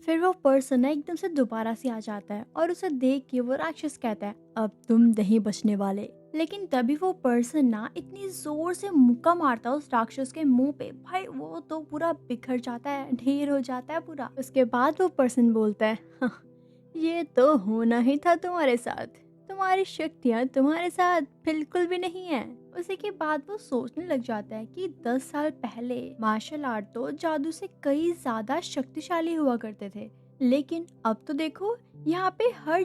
फिर वो पर्सन ना एकदम से दोबारा से आ जाता है और उसे देख के वो राक्षस कहता है, अब तुम नहीं बचने वाले। लेकिन तभी वो पर्सन ना इतनी जोर से मुक्का मारता है उस राक्षस के मुंह पे, भाई वो तो पूरा बिखर जाता है, ढेर हो जाता है पूरा। उसके बाद वो पर्सन बोलता है, "हाँ, ये तो होना ही था तुम्हारे साथ। तुम्हारी शक्तियाँ तुम्हारे साथ बिल्कुल भी नहीं है।" उसी के बाद वो सोचने लग जाता है कि 10 साल पहले मार्शल आर्ट तो जादू से कई ज्यादा शक्तिशाली हुआ करते थे, लेकिन अब तो देखो, यहाँ पे हर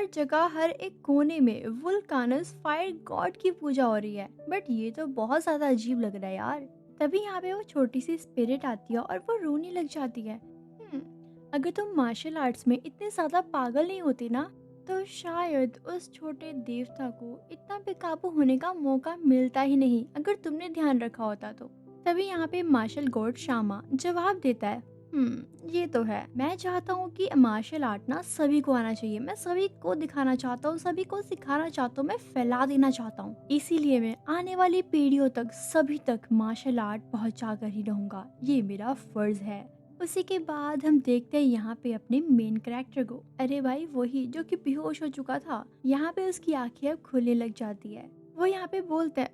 जगह हर एक कोने में वुल्कानस फायर गॉड की पूजा हो रही है। बट ये तो बहुत ज्यादा अजीब लग रहा है यार। तभी यहाँ पे वो छोटी सी स्पिरिट आती है और वो रोने लग जाती है। अगर तुम मार्शल आर्ट्स में इतने ज्यादा पागल नहीं होती ना, तो शायद उस छोटे देवता को इतना बेकाबू होने का मौका मिलता ही नहीं, अगर तुमने ध्यान रखा होता तो। तभी यहाँ पे मार्शल गॉड शामा जवाब देता है, ये तो है, मैं चाहता हूँ कि मार्शल आर्ट ना सभी को आना चाहिए, मैं सभी को दिखाना चाहता हूँ, सभी को सिखाना चाहता हूँ, मैं फैला देना चाहता हूँ। इसीलिए मैं आने वाली पीढ़ियों तक सभी तक मार्शल आर्ट पहुँचा कर ही रहूंगा, ये मेरा फर्ज है। उसी के बाद हम देखते हैं यहाँ पे अपने मेन कैरेक्टर को। अरे भाई वही जो कि बेहोश हो चुका था, यहाँ पे उसकी आंखें अब खुलने लग जाती है। वो यहाँ पे बोलता है,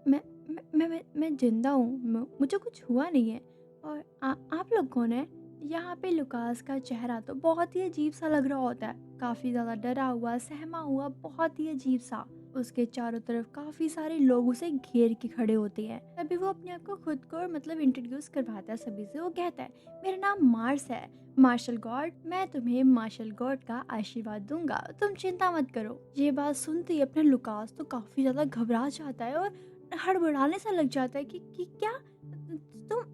मैं जिंदा हूँ, मुझे कुछ हुआ नहीं है। और आप लोग कौन है? यहाँ पे लुकास का चेहरा तो बहुत ही अजीब सा लग रहा होता है, काफी ज्यादा डरा हुआ, सहमा हुआ, बहुत ही अजीब सा। उसके चारों तरफ काफी सारे लोग उसे घेर के खड़े होते हैं। तभी वो अपने आप को खुद को मतलब इंट्रोड्यूस करवाता है सभी से। वो कहता है, मेरा नाम मार्स है, मार्शल गॉड, मैं तुम्हें मार्शल गॉड का आशीर्वाद दूंगा, तुम चिंता मत करो। ये बात सुनते ही अपना लुकास तो काफी ज्यादा घबरा जाता है और हड़बड़ाने सा लग जाता है कि क्या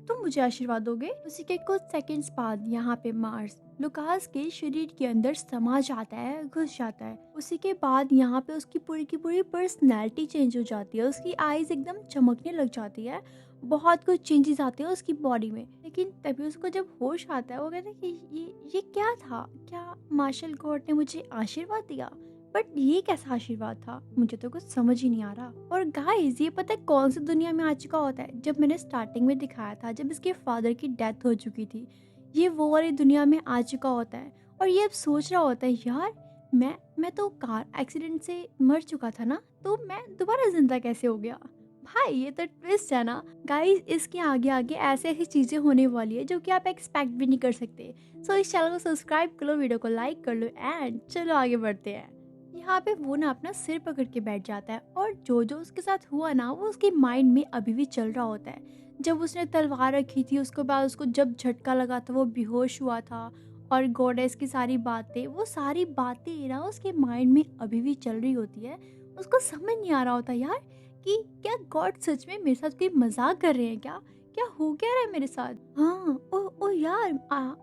तुम मुझे आशीर्वाद दोगे? उसी के कुछ सेकंड्स बाद यहाँ पे मार्स लुकास के शरीर के अंदर समा जाता है, घुस जाता है। उसी के बाद यहाँ पे उसकी पूरी की पूरी पर्सनैलिटी चेंज हो जाती है, उसकी आईज एकदम चमकने लग जाती है, बहुत कुछ चेंजेस आते हैं उसकी बॉडी में। लेकिन तभी उसको जब होश आता है, वो कहता है कि ये क्या था? क्या मार्शल गॉड ने मुझे आशीर्वाद दिया? बट ये कैसा आशीर्वाद था, मुझे तो कुछ समझ ही नहीं आ रहा। और गाइस, ये पता है कौन सी दुनिया में आ चुका होता है? जब मैंने स्टार्टिंग में दिखाया था, जब इसके फादर की डेथ हो चुकी थी, ये वो वाली दुनिया में आ चुका होता है। और ये अब सोच रहा होता है, यार मैं तो कार एक्सीडेंट से मर चुका था ना, तो मैं दोबारा जिंदा कैसे हो गया? भाई ये तो ट्विस्ट है ना गाइस। इसके आगे आगे ऐसे ऐसी चीजें होने वाली है जो कि आप एक्सपेक्ट भी नहीं कर सकते। सो इस चैनल को सब्सक्राइब कर लो, वीडियो को लाइक कर लो, एंड चलो आगे बढ़ते हैं। यहाँ पे वो ना अपना सिर पकड़ के बैठ जाता है और जो जो उसके साथ हुआ ना, वो उसके माइंड में अभी भी चल रहा होता है। जब उसने तलवार रखी थी, उसके बाद उसको जब झटका लगा था, वो बेहोश हुआ था, और गॉडेस की सारी बातें, वो सारी बातें ना उसके माइंड में अभी भी चल रही होती है। उसको समझ नहीं आ रहा होता यार कि क्या गॉड सच में मेरे साथ कोई मजाक कर रहे हैं क्या? क्या हो क्या रहा है मेरे साथ? हाँ, ओ यार,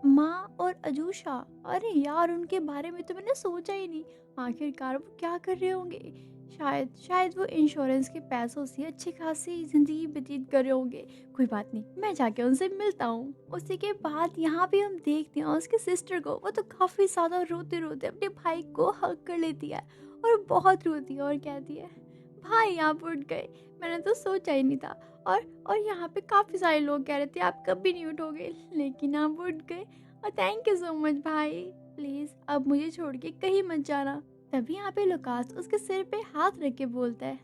माँ और अजूशा, अरे यार उनके बारे में तो मैंने सोचा ही नहीं। आखिरकार वो क्या कर रहे होंगे? शायद शायद वो इंश्योरेंस के पैसों से अच्छी खासी जिंदगी व्यतीत कर रहे होंगे। कोई बात नहीं, मैं जाके उनसे मिलता हूँ। उसी के बाद यहाँ पे हम देखते हैं उसके सिस्टर को, वो तो काफी ज्यादा रोते रोते अपने भाई को हक कर लेती है और बहुत रोती है और कहती है, भाई आप उठ गए, मैंने तो सोचा ही नहीं था। और यहाँ पे काफी सारे लोग कह रहे थे आप कभी नहीं उठोगे, लेकिन आप उठ गए, और थैंक यू सो मच भाई। प्लीज अब मुझे छोड़ के कहीं मत जाना। तभी यहाँ पे लुकास उसके सिर पे हाथ रख के बोलता है,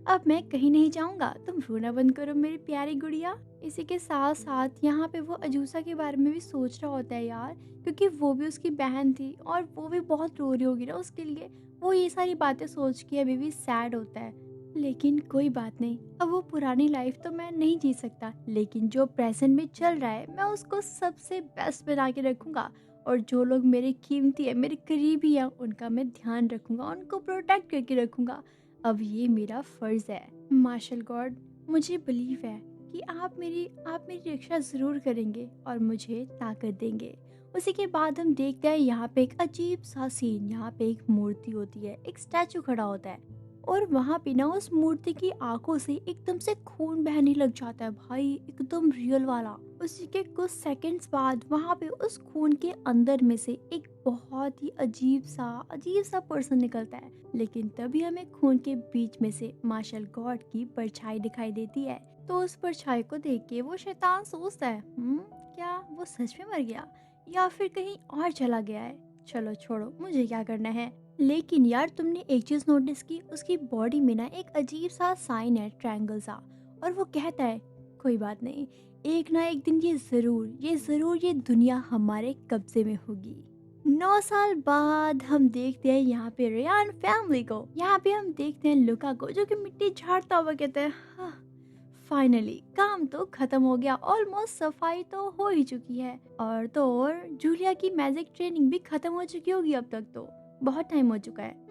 अब मैं कहीं नहीं जाऊंगा, तुम रोना बंद करो मेरी प्यारी गुड़िया। इसी के साथ साथ यहाँ पे वो अजूसा के बारे में भी सोच रहा होता है यार, क्योंकि वो भी उसकी बहन थी और वो भी बहुत रो रही होगी ना उसके लिए। वो ये सारी बातें सोच के अभी भी सैड होता है। लेकिन कोई बात नहीं, अब वो पुरानी लाइफ तो मैं नहीं जी सकता, लेकिन जो प्रेजेंट में चल रहा है मैं उसको सबसे बेस्ट बना के रखूंगा। और जो लोग मेरे कीमती है, मेरे करीबी है, उनका मैं ध्यान रखूंगा, उनको प्रोटेक्ट करके रखूंगा। अब ये मेरा फर्ज है। मार्शल गॉड, मुझे बिलीव है कि आप मेरी रक्षा जरूर करेंगे और मुझे ताकत देंगे। उसी के बाद हम देखते हैं यहाँ पे एक अजीब सा सीन। यहाँ पे एक मूर्ति होती है, एक स्टैचू खड़ा होता है, और वहां पे ना उस मूर्ति की आंखों से एकदम से खून बहने लग जाता है भाई, एकदम रियल वाला। उसी के कुछ सेकंड्स बाद वहां पे उस खून के अंदर में से एक बहुत ही अजीब सा पर्सन निकलता है। लेकिन तभी हमें खून के बीच में से मार्शल गॉड की परछाई दिखाई देती है। तो उस परछाई को देख के वो शैतान सोचता है, क्या वो सच में मर गया? या फिर कहीं और चला गया है। चलो छोड़ो, मुझे क्या करना है। लेकिन यार तुमने एक चीज नोटिस की, उसकी बॉडी में ना एक अजीब सा साइन है, ट्रायंगल सा। और वो कहता है कोई बात नहीं, एक ना एक दिन ये जरूर ये दुनिया हमारे कब्जे में होगी। 9 साल बाद हम देखते हैं यहाँ पे रेयान फैमिली को। यहाँ पे हम देखते हैं लुका को जो कि मिट्टी झाड़ता हुआ कहता है हाँ, फाइनली काम तो खत्म हो गया, ऑलमोस्ट सफाई तो हो ही चुकी है। और जूलिया की मैजिक ट्रेनिंग भी खत्म हो चुकी होगी अब तक तो, बहुत टाइम हो चुका है।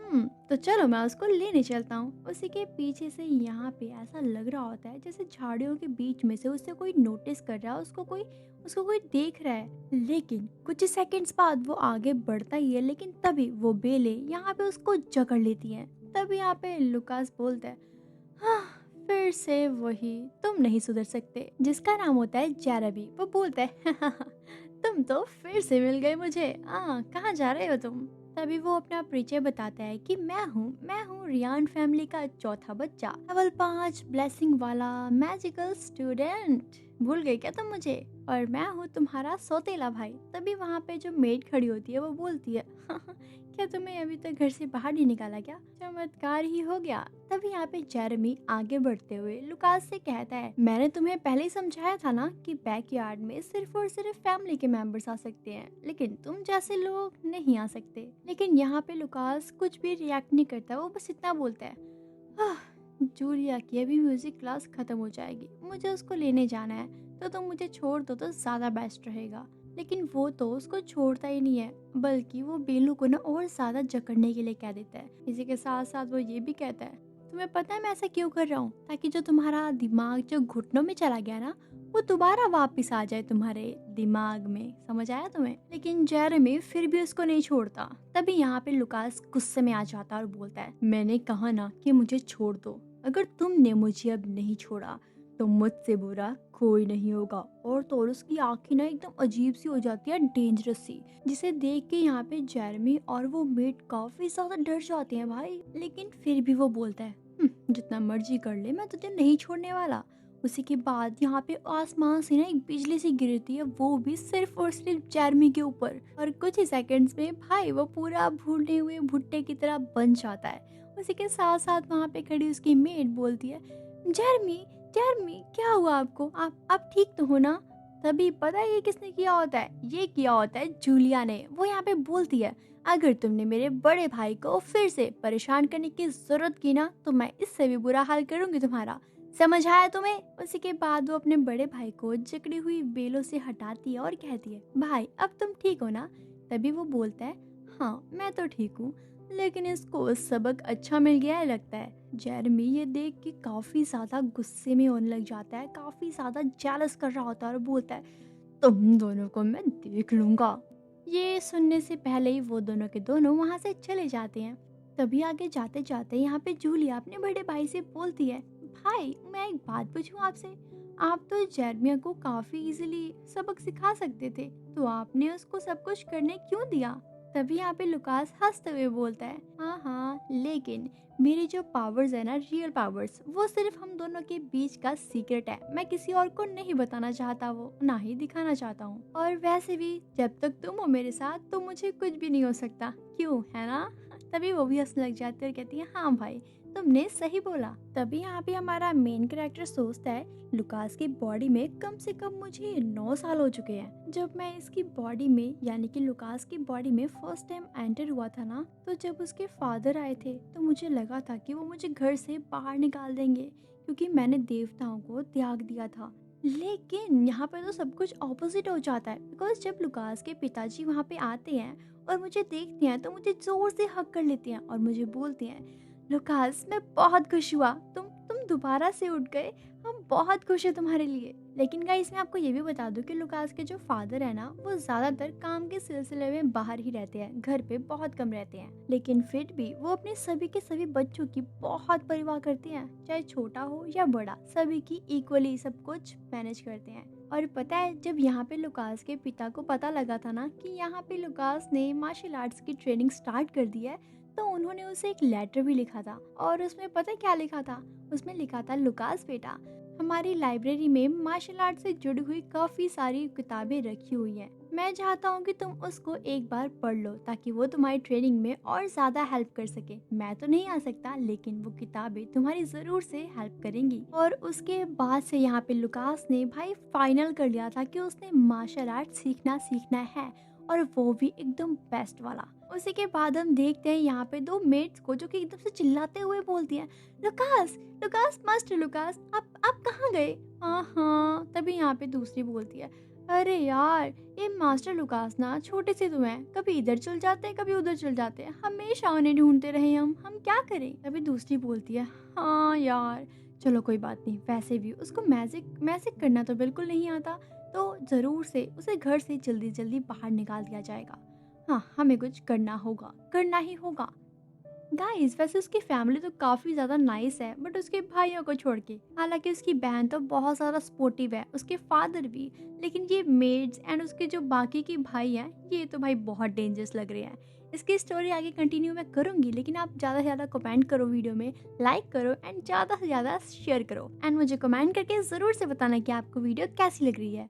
तो चलो मैं उसको लेने चलता हूँ। उसी के पीछे से यहाँ पे ऐसा लग रहा होता है जैसे झाड़ियों के बीच में से उसे कोई नोटिस कर रहा है, उसको कोई देख रहा है। लेकिन कुछ सेकंड्स बाद वो आगे बढ़ता ही है, लेकिन तभी वो बेले यहाँ पे उसको जकड़ लेती हैं। तभी यहाँ पे लुकास बोलता है हाँ, फिर से वही, तुम नहीं सुधर सकते, जिसका नाम होता है जेरेमी। वो बोलता है तुम तो फिर से मिल गए मुझे। कहाँ जा रहे हो तुम? तभी वो अपना परिचय बताता है कि मैं हूँ रियान फैमिली का चौथा बच्चा, लेवल 5 ब्लेसिंग वाला मैजिकल स्टूडेंट। भूल गए क्या तुम मुझे? और मैं हूँ तुम्हारा सौतेला भाई। तभी वहाँ पे जो मेड खड़ी होती है वो बोलती है क्या तुम्हें अभी तक घर से बाहर नहीं निकाला क्या? चमत्कार ही हो गया। तभी यहाँ पे जेरेमी आगे बढ़ते हुए लुकास से कहता है मैंने तुम्हें पहले ही समझाया था ना कि बैकयार्ड में सिर्फ और सिर्फ फैमिली के मेंबर्स आ सकते हैं, लेकिन तुम जैसे लोग नहीं आ सकते। लेकिन यहाँ पे लुकास कुछ भी रिएक्ट नहीं करता, वो बस इतना बोलता है जूलिया की अभी म्यूजिक क्लास खत्म हो जाएगी, मुझे उसको लेने जाना है, तो तुम मुझे छोड़ दो तो ज्यादा बेस्ट रहेगा। लेकिन वो तो उसको छोड़ता ही नहीं है, बल्कि वो बेलू को ना और ज्यादा जकड़ने के लिए कह देता है। इसी के साथ साथ वो ये भी कहता है तुम्हें पता है मैं ऐसा क्यों कर रहा हूँ? ताकि जो तुम्हारा दिमाग जो घुटनों में चला गया ना, वो दोबारा वापस आ जाए तुम्हारे दिमाग में। समझ आया तुम्हें? लेकिन जेरेमी फिर भी उसको नहीं छोड़ता। तभी यहाँ पे लुकास गुस्से में आ जाता है और बोलता है मैंने कहा ना कि मुझे छोड़ दो, अगर तुमने मुझे अब नहीं छोड़ा तो मुझसे बुरा कोई नहीं होगा। और तो और उसकी आंखें ना एकदम अजीब सी हो जाती है, डेंजरस सी, जिसे देख के यहाँ पे जेरेमी और वो मेट काफी ज्यादा डर जाते हैं भाई। लेकिन फिर भी वो बोलता है जितना मर्जी कर ले, मैं तुझे नहीं छोड़ने वाला। उसी के बाद यहाँ पे आसमान से ना एक बिजली सी गिरती है, वो भी सिर्फ और सिर्फ जेरेमी के ऊपर। और कुछ ही सेकंड्स में भाई वो पूरा भूने हुए भुट्टे की तरह बन जाता है। उसी के साथ साथ वहाँ पे खड़ी उसकी मेट बोलती है जेरेमी जेरेमी क्या हुआ आपको? आप ठीक तो हो ना? तभी पता है ये किसने किया होता है? ये किया होता है जूलिया ने। वो यहाँ पे बोलती है अगर तुमने मेरे बड़े भाई को फिर से परेशान करने की जरूरत की ना, तो मैं इससे भी बुरा हाल करूंगी तुम्हारा। समझ आया तुम्हें? उसी के बाद वो अपने बड़े भाई को जकड़ी हुई बेलों से हटाती है और कहती है भाई अब तुम ठीक हो ना? तभी वो बोलता है हाँ मैं तो ठीक हूँ, लेकिन इसको सबक अच्छा मिल गया है लगता है। जेरेमी ये देख के काफी ज्यादा गुस्से में होने लग जाता है, काफी ज्यादा जेलस कर रहा होता है और बोलता है तुम दोनों को मैं देख लूंगा। ये सुनने से पहले ही वो दोनों के दोनों वहां से चले जाते हैं। तभी आगे जाते जाते यहाँ पे जूलिया अपने बड़े भाई से बोलती है भाई मैं एक बात पूछूं आपसे, आप तो जेरमिया को काफी इजीली सबक सिखा सकते थे, तो आपने उसको सब कुछ करने क्यों दिया? तभी यहाँ पे लुकास हंसते हुए बोलता है हाँ लेकिन मेरी जो पावर्स है ना, रियल पावर्स, वो सिर्फ हम दोनों के बीच का सीक्रेट है। मैं किसी और को नहीं बताना चाहता, वो ना ही दिखाना चाहता हूँ। और वैसे भी जब तक तुम हो मेरे साथ तो मुझे कुछ भी नहीं हो सकता, क्यों है ना? तभी वो भी हंसने लग जाती है और कहती है हाँ भाई तुमने सही बोला। तभी यहाँ पे हमारा मेन कैरेक्टर सोचता है लुकास की बॉडी में कम से कम मुझे 9 साल हो चुके हैं। जब मैं इसकी बॉडी में यानी कि लुकास की बॉडी में फर्स्ट टाइम एंटर हुआ था ना, तो जब उसके फादर आए थे तो मुझे लगा था कि वो मुझे घर से बाहर निकाल देंगे, क्योंकि मैंने देवताओं को त्याग दिया था। लेकिन यहाँ पे तो सब कुछ ऑपोजिट हो जाता है, बिकॉज जब लुकास के पिताजी वहाँ पे आते हैं और मुझे देखते हैं तो मुझे जोर से हक कर लेते हैं और मुझे बोलते हैं लुकास मैं बहुत खुश हुआ, तुम दोबारा से उठ गए, हम बहुत खुश है तुम्हारे लिए। लेकिन गाइस मैं आपको ये भी बता दूं कि लुकास के जो फादर है ना, वो ज्यादातर काम के सिलसिले में बाहर ही रहते हैं, घर पे बहुत कम रहते हैं। लेकिन फिर भी वो अपने सभी के सभी बच्चों की बहुत परवाह करते हैं, चाहे छोटा हो या बड़ा, सभी की इक्वली सब कुछ मैनेज करते हैं। और पता है जब यहाँ पे लुकास के पिता को पता लगा था ना कि यहाँ पे लुकास ने मार्शल आर्ट्स की ट्रेनिंग स्टार्ट कर दी है, तो उन्होंने उसे एक लेटर भी लिखा था। और उसमें पता क्या लिखा था? उसमें लिखा था लुकास बेटा, हमारी लाइब्रेरी में मार्शल आर्ट से जुड़ी हुई काफ़ी सारी किताबें रखी हुई हैं, मैं चाहता हूँ कि तुम उसको एक बार पढ़ लो ताकि वो तुम्हारी ट्रेनिंग में और ज़्यादा हेल्प कर सके। मैं तो नहीं आ सकता लेकिन वो किताबें तुम्हारी ज़रूर से हेल्प करेंगी। और उसके बाद से यहाँ पे लुकास ने भाई फाइनल कर लिया था कि उसने मार्शल आर्ट सीखना है, और वो भी एकदम बेस्ट वाला। उसी के बाद हम देखते हैं यहाँ पे दो मेट्स को जो कि एकदम से चिल्लाते हुए बोलती हैं, लुकास, लुकास, मास्टर लुकास, आप कहाँ गए? हाँ हाँ, तभी यहाँ पे दूसरी बोलती है, अरे यार, ये मास्टर लुकास ना छोटे से तो हैं, कभी इधर चल जाते हैं कभी उधर चल जाते हैं, हमेशा उन्हें ढूंढते रहे हम क्या करें? तभी दूसरी बोलती है, हाँ यार, चलो कोई बात नहीं, वैसे भी उसको मैजिक मैजिक करना तो बिल्कुल नहीं आता, तो ज़रूर से उसे घर से जल्दी जल्दी बाहर निकाल दिया जाएगा। हाँ, हमें कुछ करना होगा, करना ही होगा। गाइस वैसे उसकी फैमिली तो काफ़ी ज़्यादा नाइस है, बट उसके भाइयों को छोड़ के, हालांकि उसकी बहन तो बहुत ज़्यादा सपोर्टिव है, उसके फादर भी, लेकिन ये मेड्स एंड उसके जो बाकी के भाई हैं ये तो भाई बहुत डेंजरस लग रहे हैं। इसकी स्टोरी आगे कंटिन्यू मैं करूँगी, लेकिन आप ज़्यादा से ज़्यादा कमेंट करो वीडियो में, लाइक करो एंड ज़्यादा से ज़्यादा शेयर करो, एंड मुझे कमेंट करके ज़रूर से बताना कि आपको वीडियो कैसी लग रही है।